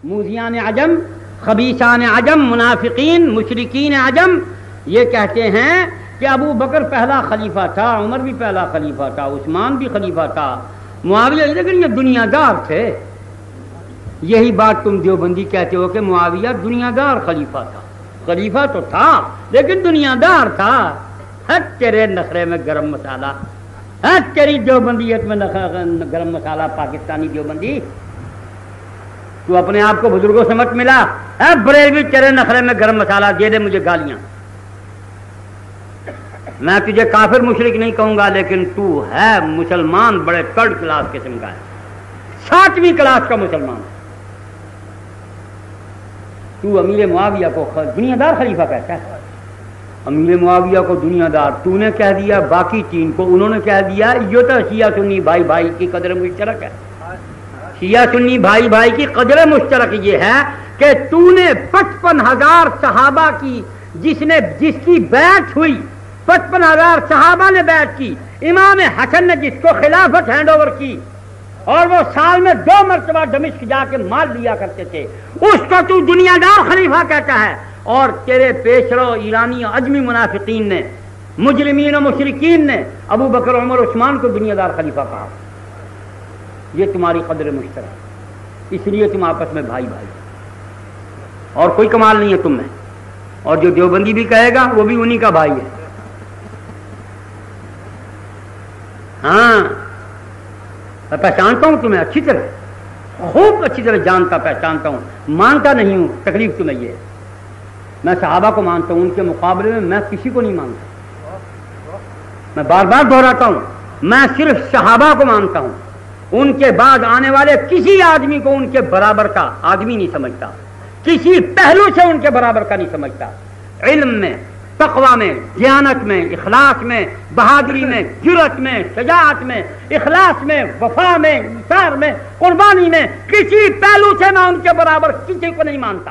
موذیان عجم، خبیثان عجم، منافقین، مشرکین عجم یہ کہتے ہیں کہ ابو بکر پہلا خلیفہ تھا، عمر بھی پہلا خلیفہ تھا، عثمان بھی خلیفہ تھا، معاویہ، لیکن یہ دنیا دار تھے۔ یہی بات تم دیوبندی کہتے ہو کہ معاویہ دنیا دار خلیفہ تھا۔ خلیفہ تو تھا لیکن دنیا دار تھا۔ ہٹ تیرے نخرے میں گرم مسالہ، ہٹ تیری دیوبندیت میں گرم مسالہ پاکستانی دیوبندی۔ تو اپنے آپ کو بزرگوں سے مت ملا، اے بریلوی تیرے نخرے میں گرم مسالہ دے دے مجھے گالیاں۔ میں تجھے کافر مشرک نہیں کہوں گا، لیکن تو ہے مسلمان بڑے تھرڈ کلاس قسم کا ہے، 7ویں کلاس کا مسلمان۔ تو امیر معاویہ کو دنیا دار خلیفہ کہتا ہے؟ امیر معاویہ کو دنیا دار تو نے کہہ دیا، باقی 3 کو انہوں نے کہہ دیا۔ یہ تو شیعہ سنی بھائی بھائی کی قدر مشترک ہے۔ شیعہ سنی بھائی بھائی کی قدر مشترک یہ ہے کہ تو نے 55,000 صحابہ کی جس کی بیعت ہوئی، 55,000 صحابہ نے بیعت کی، امام حسن نے جس کو خلافت ہینڈ اوور کی اور وہ سال میں 2 مرتبہ دمشق جا کے مال لیا کرتے تھے، اس کو تو دنیا دار خلیفہ کہتا ہے۔ اور تیرے پیشرو ایرانی عجمی منافقین نے، مجرمین و مشرکین نے ابو بکر، عمر، عثمان کو دنیا دار خلیفہ کہا۔ یہ تمہاری قدر مشترک، اس لیے تم آپس میں بھائی بھائی، اور کوئی کمال نہیں ہے تم میں۔ اور جو دیوبندی بھی کہے گا وہ بھی انہی کا بھائی ہے۔ ہاں میں پہچانتا ہوں تمہیں اچھی طرح، خوب اچھی طرح جانتا پہچانتا ہوں، مانتا نہیں ہوں۔ تکلیف تمہیں یہ ہے، میں صحابہ کو مانتا ہوں، ان کے مقابلے میں میں کسی کو نہیں مانتا۔ میں بار بار دہراتا ہوں، میں صرف صحابہ کو مانتا ہوں، ان کے بعد آنے والے کسی آدمی کو ان کے برابر کا آدمی نہیں سمجھتا، کسی پہلو سے ان کے برابر کا نہیں سمجھتا۔ علم میں، تقوی میں، دیانت میں، اخلاص میں، بہادری میں، جرأت میں، شجاعت میں، اخلاص میں، وفا میں، ایثار میں، قربانی میں، کسی پہلو سے میں ان کے برابر کسی کو نہیں مانتا۔